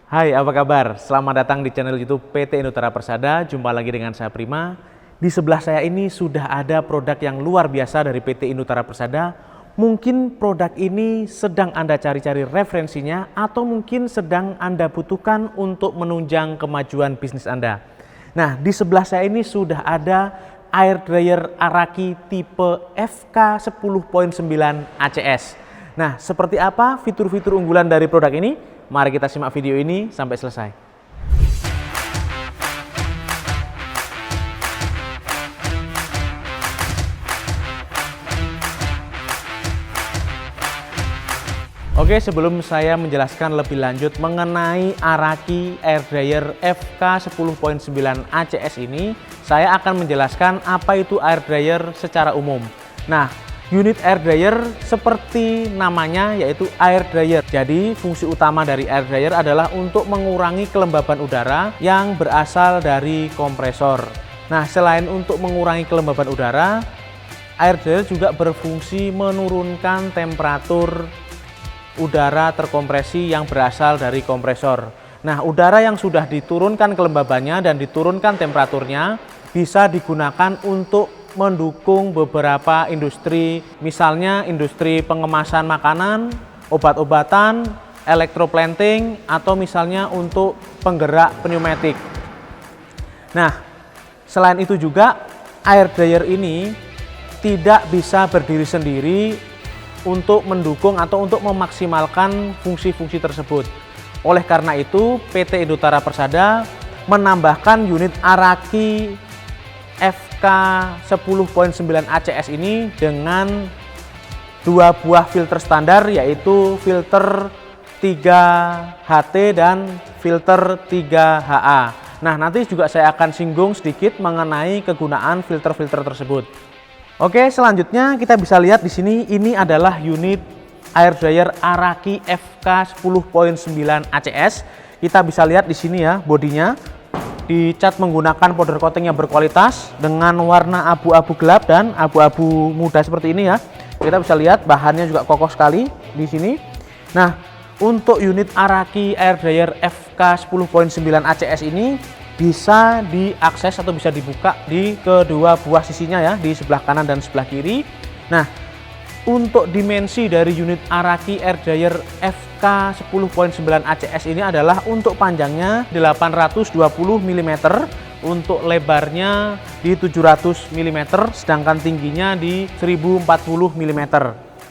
Hai, apa kabar? Selamat datang di channel YouTube PT Indotara Persada. Jumpa lagi dengan saya Prima. Di sebelah saya ini sudah ada produk yang luar biasa dari PT Indotara Persada. Mungkin produk ini sedang Anda cari-cari referensinya atau mungkin sedang Anda butuhkan untuk menunjang kemajuan bisnis Anda. Nah, di sebelah saya ini sudah ada air dryer Araki tipe FK 10.9 ACS. Nah, seperti apa fitur-fitur unggulan dari produk ini? Mari kita simak video ini sampai selesai. Oke, sebelum saya menjelaskan lebih lanjut mengenai Araki Air Dryer FK 10.9 ACS ini, saya akan menjelaskan apa itu air dryer secara umum. Nah, unit air dryer seperti namanya yaitu air dryer. Jadi fungsi utama dari air dryer adalah untuk mengurangi kelembaban udara yang berasal dari kompresor. Nah, selain untuk mengurangi kelembaban udara, air dryer juga berfungsi menurunkan temperatur udara terkompresi yang berasal dari kompresor. Nah, udara yang sudah diturunkan kelembabannya dan diturunkan temperaturnya bisa digunakan untuk mendukung beberapa industri, misalnya industri pengemasan makanan, obat-obatan, elektroplanting, atau misalnya untuk penggerak pneumatik. Nah, selain itu juga air dryer ini tidak bisa berdiri sendiri untuk mendukung atau untuk memaksimalkan fungsi-fungsi tersebut. Oleh karena itu, PT Indotara Persada menambahkan unit Araki FK 10.9 ACS ini dengan dua buah filter standar, yaitu filter 3HT dan filter 3HA. Nah, nanti juga saya akan singgung sedikit mengenai kegunaan filter-filter tersebut. Oke, selanjutnya kita bisa lihat di sini ini adalah unit air dryer Araki FK 10.9 ACS. Kita bisa lihat di sini ya, bodinya dicat menggunakan powder coating yang berkualitas dengan warna abu-abu gelap dan abu-abu muda seperti ini ya. Kita bisa lihat bahannya juga kokoh sekali di sini. Nah, untuk unit Araki Air Dryer FK 10.9 ACS ini bisa diakses atau bisa dibuka di kedua buah sisinya ya, di sebelah kanan dan sebelah kiri. Nah, untuk dimensi dari unit Araki Air Dryer FK 10.9 ACS ini adalah untuk panjangnya 820 mm, untuk lebarnya di 700 mm, sedangkan tingginya di 1040 mm.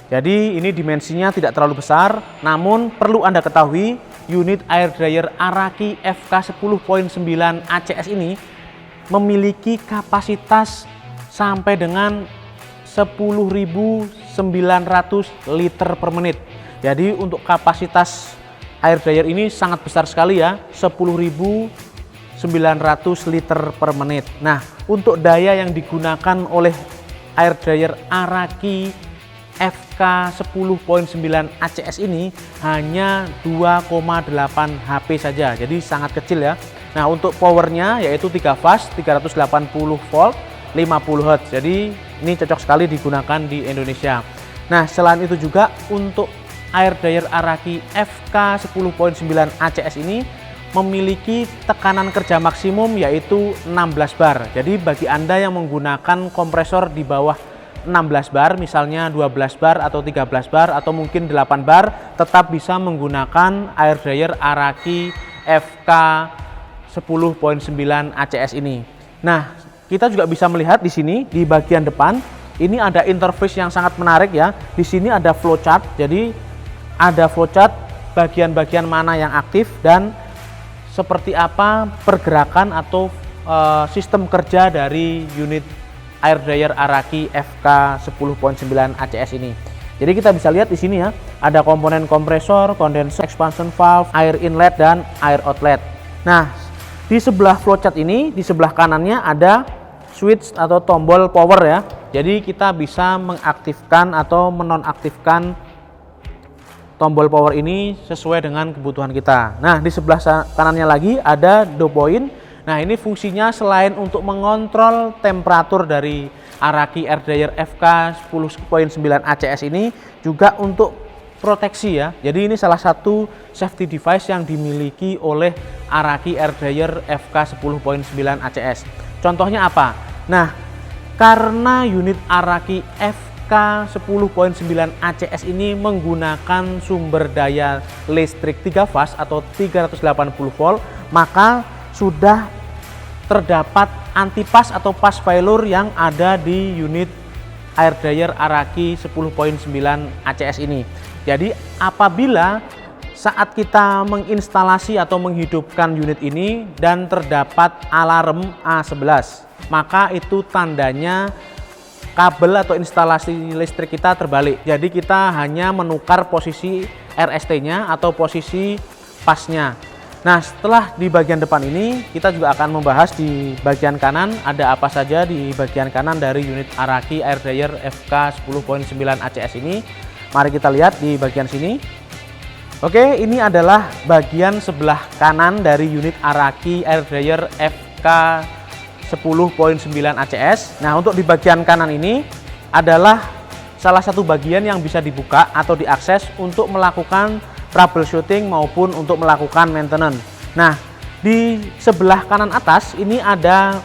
Jadi ini dimensinya tidak terlalu besar, namun perlu Anda ketahui unit air dryer Araki FK 10.9 ACS ini memiliki kapasitas sampai dengan 10.900 liter per menit. Jadi untuk kapasitas air dryer ini sangat besar sekali ya, 10.900 liter per menit. Nah, untuk daya yang digunakan oleh air dryer Araki FK 10.9 ACS ini hanya 2,8 HP saja, jadi sangat kecil ya. Nah, untuk powernya yaitu 3 fase 380 volt 50 Hz, jadi ini cocok sekali digunakan di Indonesia. Nah, selain itu juga untuk air dryer Araki FK 10.9 ACS ini memiliki tekanan kerja maksimum yaitu 16 bar. Jadi bagi Anda yang menggunakan kompresor di bawah 16 bar, misalnya 12 bar atau 13 bar atau mungkin 8 bar, tetap bisa menggunakan air dryer Araki FK 10.9 ACS ini. Nah, kita juga bisa melihat di sini di bagian depan ini ada interface yang sangat menarik ya. Di sini ada flowchart, jadi ada flowchart bagian-bagian mana yang aktif dan seperti apa pergerakan atau sistem kerja dari unit air dryer Araki FK 10.9 ACS ini. Jadi kita bisa lihat di sini ya, ada komponen kompresor, condenser, expansion valve, air inlet dan air outlet. Nah, di sebelah flowchart ini, di sebelah kanannya ada switch atau tombol power ya. Jadi kita bisa mengaktifkan atau menonaktifkan tombol power ini sesuai dengan kebutuhan kita. Nah, di sebelah kanannya lagi ada dew point. Nah, ini fungsinya selain untuk mengontrol temperatur dari Araki Air Dryer FK 10.9 ACS ini juga untuk proteksi ya. Jadi ini salah satu safety device yang dimiliki oleh Araki Air Dryer FK 10.9 ACS. Contohnya apa? Nah, karena unit Araki FK 10.9 ACS ini menggunakan sumber daya listrik 3 fase atau 380 volt, maka sudah terdapat antipas atau pas failure yang ada di unit air dryer Araki 10.9 ACS ini. Jadi apabila saat kita menginstalasi atau menghidupkan unit ini dan terdapat alarm A11, maka itu tandanya kabel atau instalasi listrik kita terbalik. Jadi kita hanya menukar posisi RST-nya atau posisi pasnya. Nah, setelah di bagian depan ini, kita juga akan membahas di bagian kanan ada apa saja di bagian kanan dari unit Araki Air Dryer FK 10.9 ACS ini. Mari kita lihat di bagian sini. Oke, ini adalah bagian sebelah kanan dari unit Araki Air Dryer FK 10.9 ACS. Nah, untuk di bagian kanan ini adalah salah satu bagian yang bisa dibuka atau diakses untuk melakukan troubleshooting maupun untuk melakukan maintenance. Nah, di sebelah kanan atas ini ada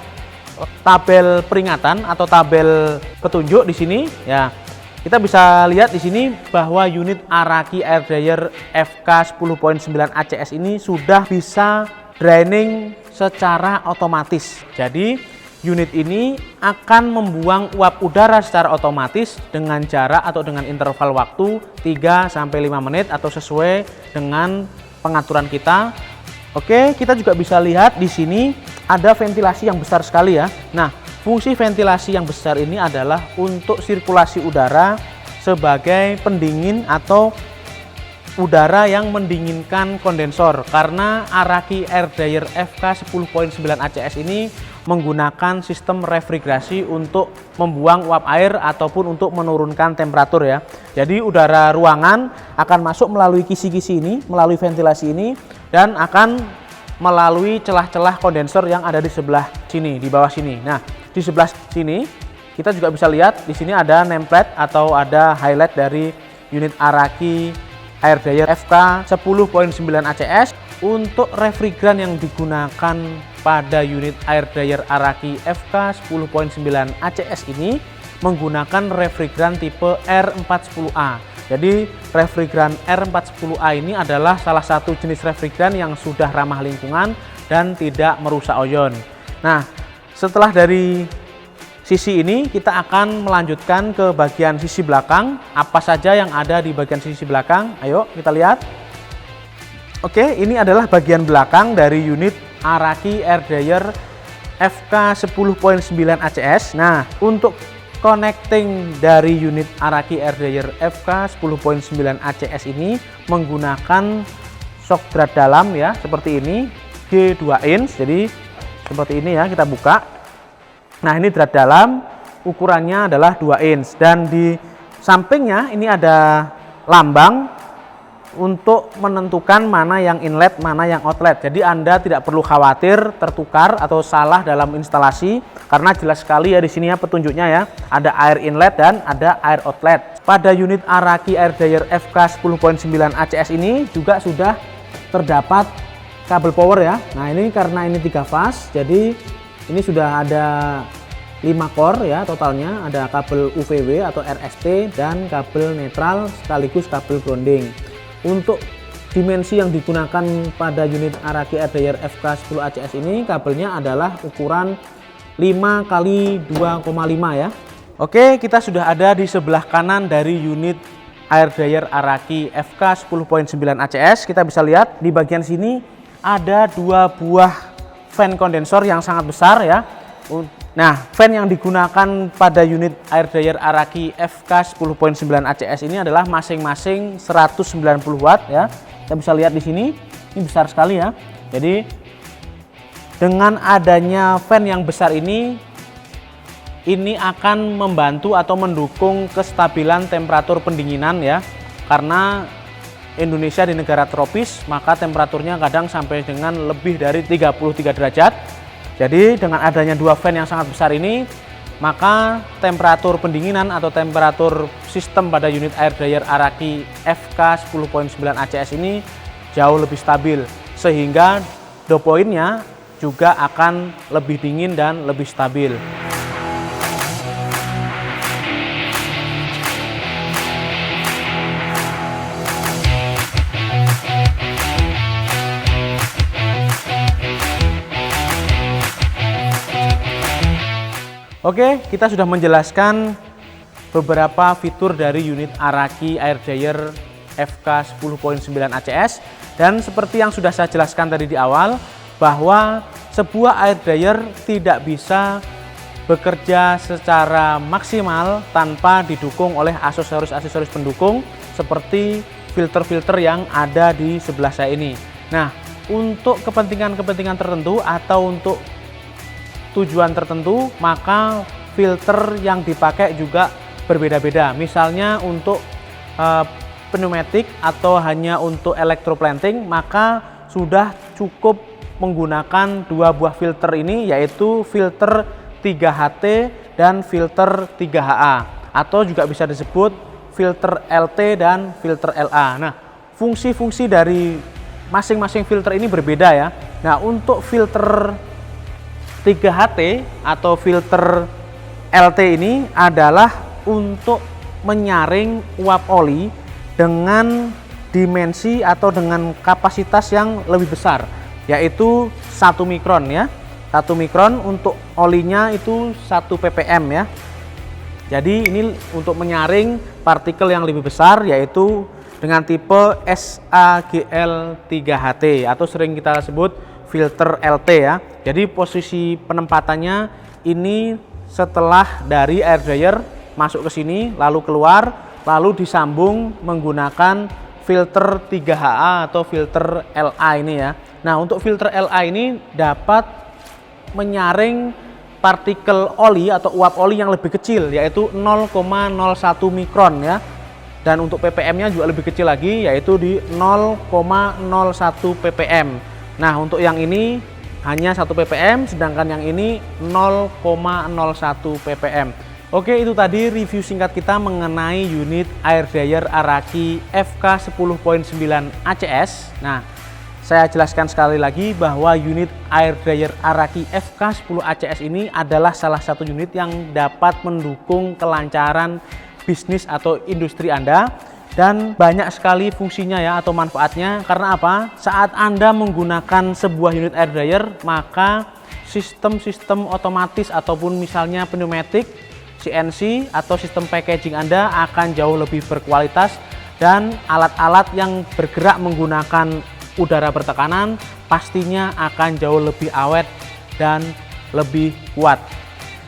tabel peringatan atau tabel petunjuk di sini ya. Kita bisa lihat di sini bahwa unit Araki Air Dryer FK 10.9 ACS ini sudah bisa draining secara otomatis. Jadi unit ini akan membuang uap udara secara otomatis dengan jarak atau dengan interval waktu 3-5 menit atau sesuai dengan pengaturan kita. Oke, kita juga bisa lihat di sini ada ventilasi yang besar sekali ya. Nah, fungsi ventilasi yang besar ini adalah untuk sirkulasi udara sebagai pendingin atau udara yang mendinginkan kondensor, karena Araki Air Dryer FK 10.9 ACS ini menggunakan sistem refrigerasi untuk membuang uap air ataupun untuk menurunkan temperatur ya. Jadi udara ruangan akan masuk melalui kisi-kisi ini, melalui ventilasi ini, dan akan melalui celah-celah kondensor yang ada di sebelah sini, di bawah sini. Nah, di sebelah sini kita juga bisa lihat di sini ada nameplate atau ada highlight dari unit Araki Air Dryer FK 10.9 ACS. Untuk refrigeran yang digunakan pada unit air dryer Araki FK 10.9 ACS ini menggunakan refrigeran tipe R410A. Jadi refrigeran R410A ini adalah salah satu jenis refrigeran yang sudah ramah lingkungan dan tidak merusak ozon. Nah, setelah dari sisi ini kita akan melanjutkan ke bagian sisi belakang. Apa saja yang ada di bagian sisi belakang? Ayo kita lihat. Oke, ini adalah bagian belakang dari unit Araki Air Dryer FK 10.9 ACS. Nah, untuk connecting dari unit Araki Air Dryer FK 10.9 ACS ini menggunakan shock drat dalam ya, seperti ini, G2 inch. Jadi seperti ini ya, kita buka. Nah, ini drat dalam, ukurannya adalah 2 inch, dan di sampingnya ini ada lambang untuk menentukan mana yang inlet, mana yang outlet. Jadi Anda tidak perlu khawatir tertukar atau salah dalam instalasi, karena jelas sekali ya di sini ya petunjuknya ya. Ada air inlet dan ada air outlet. Pada unit Araki Air Dryer FK 10.9 ACS ini juga sudah terdapat kabel power ya. Nah, ini karena ini 3 fase, jadi ini sudah ada 5 core ya totalnya. Ada kabel UVW atau RST dan kabel netral sekaligus kabel grounding. Untuk dimensi yang digunakan pada unit Araki Air Dryer FK 10 ACS ini, kabelnya adalah ukuran 5x2,5 ya. Oke, kita sudah ada di sebelah kanan dari unit Air Dryer Araki FK 10.9 ACS. Kita bisa lihat di bagian sini ada 2 buah fan kondensor yang sangat besar ya. Nah, fan yang digunakan pada unit air dryer Araki FK 10.9 ACS ini adalah masing-masing 190 watt ya. Kita bisa lihat di sini, ini besar sekali ya. Jadi dengan adanya fan yang besar ini akan membantu atau mendukung kestabilan temperatur pendinginan ya. Karena Indonesia di negara tropis, maka temperaturnya kadang sampai dengan lebih dari 33 derajat. Jadi dengan adanya 2 fan yang sangat besar ini maka temperatur pendinginan atau temperatur sistem pada unit air dryer Araki FK 10.9 ACS ini jauh lebih stabil, sehingga dew point-nya juga akan lebih dingin dan lebih stabil. Oke, kita sudah menjelaskan beberapa fitur dari unit Araki air dryer FK 10.9 ACS, dan seperti yang sudah saya jelaskan tadi di awal, bahwa sebuah air dryer tidak bisa bekerja secara maksimal tanpa didukung oleh aksesoris-aksesoris pendukung seperti filter-filter yang ada di sebelah saya ini. Nah, untuk kepentingan-kepentingan tertentu atau untuk tujuan tertentu, maka filter yang dipakai juga berbeda-beda. Misalnya untuk pneumatik atau hanya untuk electroplanting, maka sudah cukup menggunakan dua buah filter ini, yaitu filter 3HT dan filter 3HA, atau juga bisa disebut filter LT dan filter LA. Nah, fungsi-fungsi dari masing-masing filter ini berbeda ya. Nah, untuk filter 3HT atau filter LT ini adalah untuk menyaring uap oli dengan dimensi atau dengan kapasitas yang lebih besar, yaitu 1 mikron ya. 1 mikron untuk olinya itu 1 ppm ya. Jadi ini untuk menyaring partikel yang lebih besar, yaitu dengan tipe SAGL3HT atau sering kita sebut filter LT ya. Jadi posisi penempatannya ini setelah dari air dryer masuk ke sini lalu keluar, lalu disambung menggunakan filter 3HA atau filter LA ini ya. Nah, untuk filter LA ini dapat menyaring partikel oli atau uap oli yang lebih kecil, yaitu 0,01 mikron ya. Dan untuk ppm-nya juga lebih kecil lagi, yaitu di 0,01 ppm. Nah, untuk yang ini hanya 1 ppm, sedangkan yang ini 0,01 ppm. Oke, itu tadi review singkat kita mengenai unit air dryer Araki FK 10.9 ACS. Nah, saya jelaskan sekali lagi bahwa unit air dryer Araki FK 10 ACS ini adalah salah satu unit yang dapat mendukung kelancaran bisnis atau industri Anda, dan banyak sekali fungsinya ya atau manfaatnya. Karena apa? Saat Anda menggunakan sebuah unit air dryer, maka sistem-sistem otomatis ataupun misalnya pneumatik, CNC atau sistem packaging Anda akan jauh lebih berkualitas, dan alat-alat yang bergerak menggunakan udara bertekanan pastinya akan jauh lebih awet dan lebih kuat.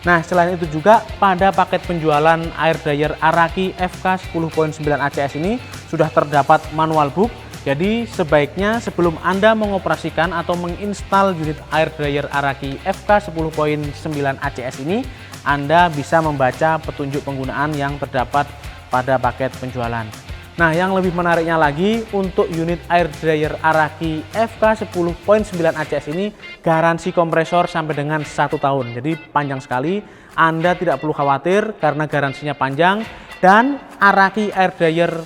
Nah, selain itu juga pada paket penjualan air dryer Araki FK 10.9 ACS ini sudah terdapat manual book. Jadi sebaiknya sebelum Anda mengoperasikan atau menginstal unit air dryer Araki FK 10.9 ACS ini, Anda bisa membaca petunjuk penggunaan yang terdapat pada paket penjualan. Nah, yang lebih menariknya lagi, untuk unit air dryer Araki FK 10.9 ACS ini garansi kompresor sampai dengan 1 tahun. Jadi panjang sekali, Anda tidak perlu khawatir karena garansinya panjang. Dan Araki air dryer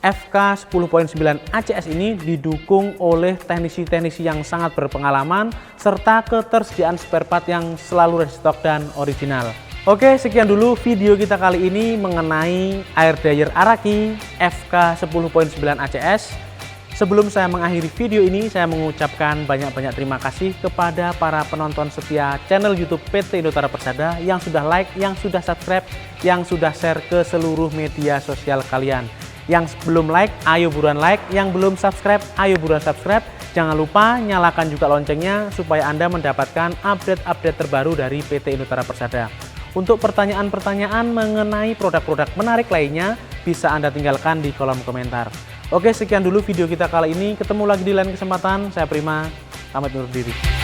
FK 10.9 ACS ini didukung oleh teknisi-teknisi yang sangat berpengalaman serta ketersediaan spare part yang selalu restock dan original. Oke, sekian dulu video kita kali ini mengenai air dryer Araki FK 10.9 ACS. Sebelum saya mengakhiri video ini, saya mengucapkan banyak-banyak terima kasih kepada para penonton setia channel YouTube PT Indotara Persada yang sudah like, yang sudah subscribe, yang sudah share ke seluruh media sosial kalian. Yang belum like, ayo buruan like. Yang belum subscribe, ayo buruan subscribe. Jangan lupa nyalakan juga loncengnya supaya Anda mendapatkan update-update terbaru dari PT Indotara Persada. Untuk pertanyaan-pertanyaan mengenai produk-produk menarik lainnya, bisa Anda tinggalkan di kolom komentar. Oke, sekian dulu video kita kali ini. Ketemu lagi di lain kesempatan. Saya Prima, pamit undur diri.